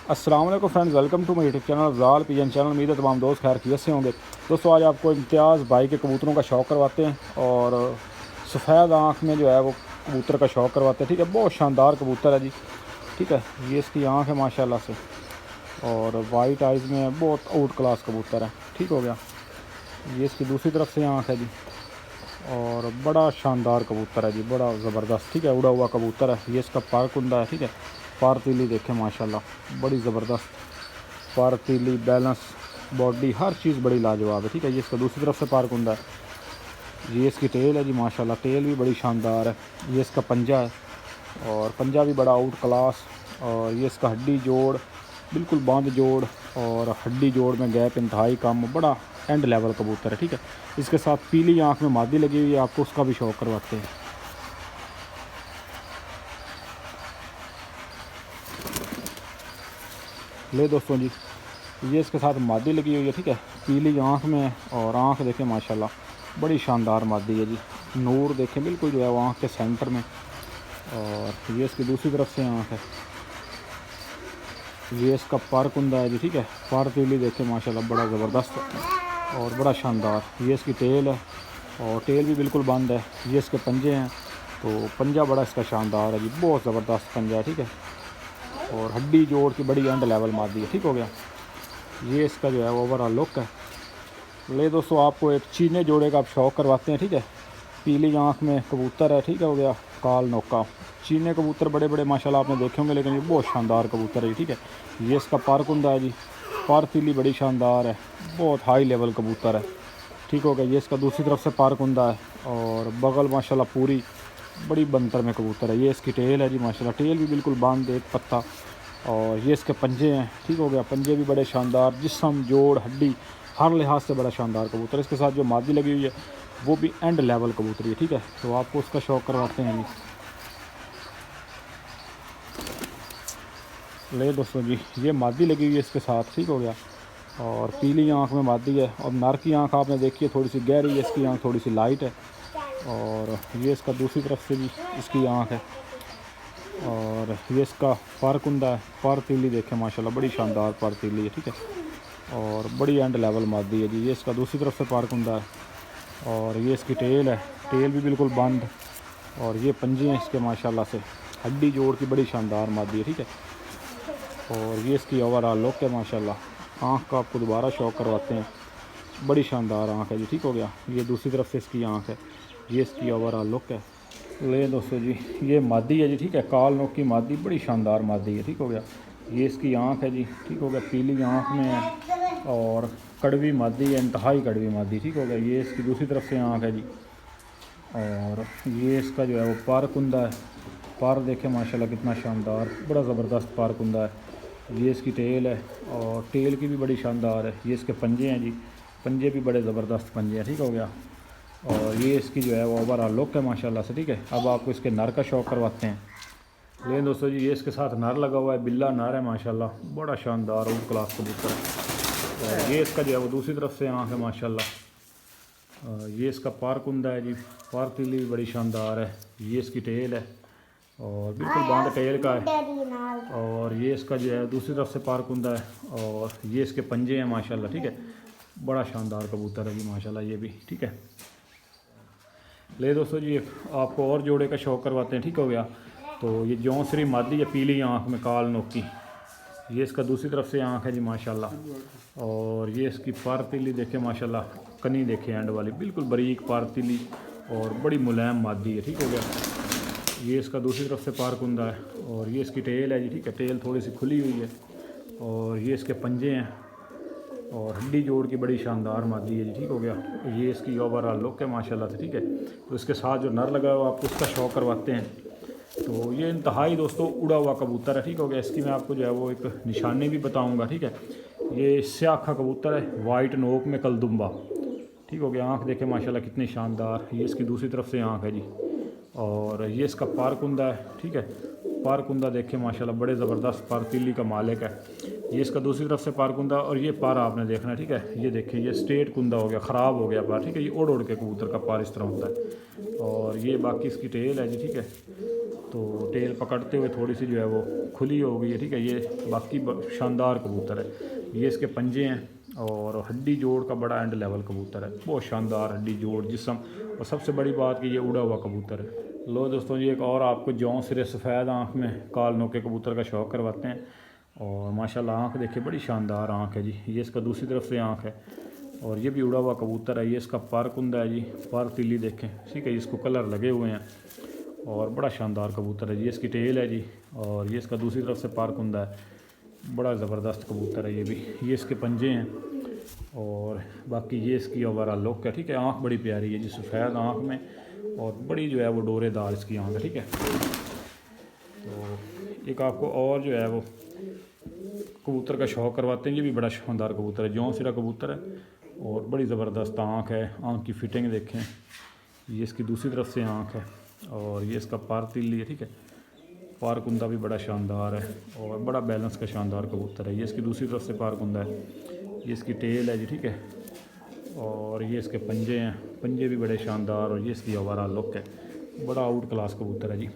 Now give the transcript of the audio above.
अस्सलाम वालेकुम friends, welcome to my YouTube channel Afzal pigeon channel. उम्मीद है तमाम दोस्त खैर खैरियत से होंगे। दोस्तों आज आपको इम्तियाज़ भाई के कबूतरों का शौक़ करवाते हैं और सफ़ेद आँख में जो है वो कबूतर का शौक़ करवाते हैं। ठीक है, बहुत शानदार कबूतर है जी। ठीक है, ये इसकी आँख है माशाल्लाह से और वाइट आइज़ में बहुत आउट क्लास कबूतर है। ठीक हो गया, ये इसकी दूसरी तरफ से आँख है जी और बड़ा शानदार कबूतर है जी, बड़ा ज़बरदस्त। ठीक है, उड़ा हुआ कबूतर है। ये इसका पर कुंदा है। ठीक है, पर तीली देखें माशाल्लाह बड़ी ज़बरदस्त पर तीली, बैलेंस, बॉडी, हर चीज़ बड़ी लाजवाब है। ठीक है, ये इसका दूसरी तरफ से पर कुंदा है। ये इसकी टेल है जी माशाल्लाह, टेल भी बड़ी शानदार है। ये इसका पंजा है और पंजा भी बड़ा आउट क्लास। और ये इसका हड्डी जोड़, बिल्कुल बांध जोड़ और हड्डी जोड़ में गैप इंतहाई कम, बड़ा एंड लेवल कबूतर है। ठीक है, इसके साथ पीली आँख में मादी लगी हुई है, आपको उसका भी शौक़ करवाते हैं। ले दोस्तों जी, ये इसके साथ मादी लगी हुई है। ठीक है, पीली आँख में और आँख देखें माशाल्लाह बड़ी शानदार मादी है जी। नूर देखें बिल्कुल जो है वो आँख के सेंटर में। और ये इसकी दूसरी तरफ से आँख है। ये इसका पर कुंदा है जी। ठीक है, पर तीली देखें माशाल्लाह बड़ा ज़बरदस्त और बड़ा शानदार। ये इसकी टेल है और टेल भी बिल्कुल बंद है। ये इसके पंजे हैं, तो पंजा बड़ा इसका शानदार है जी, बहुत ज़बरदस्त पंजा है। ठीक है, और हड्डी जोड़ की बड़ी एंड लेवल मादी है। ठीक हो गया, ये इसका जो है ओवरऑल लुक है। ले दोस्तों, आपको एक चीने जोड़े का आप शौक़ करवाते हैं। ठीक है, पीली आँख में कबूतर है। ठीक है, हो गया काल नोका। चीने कबूतर बड़े बड़े माशाल्लाह आपने देखे होंगे, लेकिन ये बहुत शानदार कबूतर है। ठीक है, ये इसका पर कुंदा है जी, पर तीली बड़ी शानदार है, बहुत हाई लेवल कबूतर है। ठीक हो गया, ये इसका दूसरी तरफ से पर कुंदा है और बगल माशाल्लाह पूरी बड़ी बंतर में कबूतर है। ये इसकी टेल है जी माशाल्लाह, टेल भी बिल्कुल बांध एक पत्ता। और ये इसके पंजे हैं। ठीक हो गया, पंजे भी बड़े शानदार, जिस्म, जोड़, हड्डी, हर लिहाज से बड़ा शानदार कबूतर। इसके साथ जो मादी लगी हुई है वो भी एंड लेवल कबूतरी है। ठीक है, तो आपको उसका शौक़ करवाते हैं जी। ले दोस्तों जी, ये मादी लगी हुई है इसके साथ। ठीक हो गया, और पीली आँख में मादी है और नर की आँख आपने देखी है थोड़ी सी गहरी है, इसकी आँख थोड़ी सी लाइट है। और ये इसका दूसरी तरफ से भी इसकी आँख है और ये इसका पर कुंदा है। पर तीली देखें माशाल्लाह बड़ी शानदार पर तीली है। ठीक है, और बड़ी एंड लेवल मादी है जी। ये इसका दूसरी तरफ से पर कुंदा है और ये इसकी टेल है, टेल भी बिल्कुल बंद। और ये पंजे हैं इसके माशाल्लाह से, हड्डी जोड़ की बड़ी शानदार मादी है। ठीक है, और ये इसकी ओवरऑल लुक है माशाल्लाह। आँख का आपको दोबारा शौक़ करवाते हैं, बड़ी शानदार आँख है जी। ठीक हो गया, ये दूसरी तरफ से इसकी आँख है, ये इसकी ओवरऑल लुक है। ले दोस्तों जी, ये मादी है जी। ठीक है, काल नोक की मादी, बड़ी शानदार मादी है। ठीक हो गया, ये इसकी आँख है जी। ठीक हो गया, पीली आँख में है और कड़वी मादी है, इंतहाई कड़वी मादी। ठीक हो गया, ये इसकी दूसरी तरफ से आँख है जी। और ये इसका जो है वो पर कुंदा है। पर देखें माशाल्लाह कितना शानदार, बड़ा ज़बरदस्त पर कुंदा है। ये इसकी टेल है और टेल की भी बड़ी शानदार है। ये इसके पंजे हैं जी, पंजे भी बड़े ज़बरदस्त पंजे हैं। ठीक हो गया, और ये इसकी जो है वो ओवरऑल लुक है माशाल्लाह से। ठीक है, अब आपको इसके नर का शौक़ करवाते हैं। लेकिन दोस्तों जी, ये इसके साथ नर लगा हुआ है, बिल्ला नर है माशाल्लाह, बड़ा शानदार आउट क्लास कबूतर है। और ये इसका जो है वो दूसरी तरफ से आँख है माशाल्लाह। ये इसका पार कुंदा है जी, पार तीली भी बड़ी शानदार है। ये इसकी टेल है और बिल्कुल बांध टेल का है। और ये इसका जो है दूसरी तरफ से पार कुंदा है और ये इसके पंजे हैं माशाल्लाह। ठीक है, बड़ा शानदार कबूतर है जी माशाल्लाह ये भी। ठीक है, ले दोस्तों जी, आपको और जोड़े का शौक़ करवाते हैं। ठीक हो गया, तो ये जौंसरी मादी है, पीली आँख में काल नोकी। ये इसका दूसरी तरफ से आँख है जी माशाल्लाह। और ये इसकी पर तीली देखें माशाल्लाह, कनी देखें एंड वाली, बिल्कुल बारीक पर तीली और बड़ी मुलायम मादी है। ठीक हो गया, ये इसका दूसरी तरफ से पार कुंदा है और ये इसकी टेल है जी। ठीक है, टेल थोड़ी सी खुली हुई है और ये इसके पंजे हैं और हड्डी जोड़ की बड़ी शानदार मादी है जी। ठीक हो गया, ये इसकी ओवरऑल लुक है माशाल्लाह से। ठीक है, तो इसके साथ जो नर लगा हुआ आपको उसका शौक़ करवाते हैं। तो ये इंतहाई दोस्तों उड़ा हुआ कबूतर है। ठीक हो गया, इसकी मैं आपको जो है वो एक निशानी भी बताऊंगा। ठीक है, ये स्याखा कबूतर है, वाइट नोक में कलदुम्बा। ठीक हो गया, आँख देखे माशाल्लाह कितनी शानदार। ये इसकी दूसरी तरफ से आँख है जी और ये इसका पार कुंदा है। ठीक है, पार कुंदा देखे माशाल्लाह बड़े ज़बरदस्त पार तीली का मालिक है। ये इसका दूसरी तरफ से पार कुंदा और ये पार आपने देखना है। ठीक है, ये देखें, ये स्ट्रेट कुंदा हो गया, ख़राब हो गया पार। ठीक है, ये उड़ उड़ के कबूतर का पार इस तरह होता है। और ये बाकी इसकी टेल है जी। ठीक है, तो टेल पकड़ते हुए थोड़ी सी जो है वो खुली हो गई है, ठीक है। ये बाकी शानदार कबूतर है। ये इसके पंजे हैं और हड्डी जोड़ का बड़ा एंड लेवल कबूतर है, बहुत शानदार हड्डी जोड़ जिस्म, और सबसे बड़ी बात कि ये उड़ा हुआ कबूतर है। लो दोस्तों जी, एक और आपको जौं सिरे सफ़ेद आँख में काल नोके कबूतर का शौक़ करवाते हैं। और माशाल्लाह आँख देखिए, बड़ी शानदार आँख है जी। ये इसका दूसरी तरफ से आँख है और ये भी उड़ा हुआ कबूतर है। ये इसका पर कुंदा है जी, पर तिल्ली देखें, ठीक है। इसको कलर लगे हुए हैं और बड़ा शानदार कबूतर है। ये इसकी टेल है जी और ये इसका दूसरी तरफ से पर कुंदा है, बड़ा ज़बरदस्त कबूतर है ये भी। ये इसके पंजे हैं और बाकी ये इसकी ओवरऑल लुक है, ठीक है। आँख बड़ी प्यारी है जी, सफ़ेद आँख में, और बड़ी जो है वो डोरेदार इसकी आँख है, ठीक है। तो एक आपको और जो है वो कबूतर का शौक़ करवाते हैं। ये भी बड़ा शानदार कबूतर है, जौं सिरा कबूतर है और बड़ी ज़बरदस्त आँख है। आँख की फिटिंग देखें, ये इसकी दूसरी तरफ से आँख है और ये इसका पार तिल्ली है, ठीक है। पार कुंदा भी बड़ा शानदार है और बड़ा बैलेंस का शानदार कबूतर है। ये इसकी दूसरी तरफ से पार कुंदा है, ये इसकी टेल है जी, ठीक है। और ये इसके पंजे हैं, पंजे भी बड़े शानदार, और ये इसकी ओवरऑल लुक है, बड़ा आउट क्लास कबूतर है जी।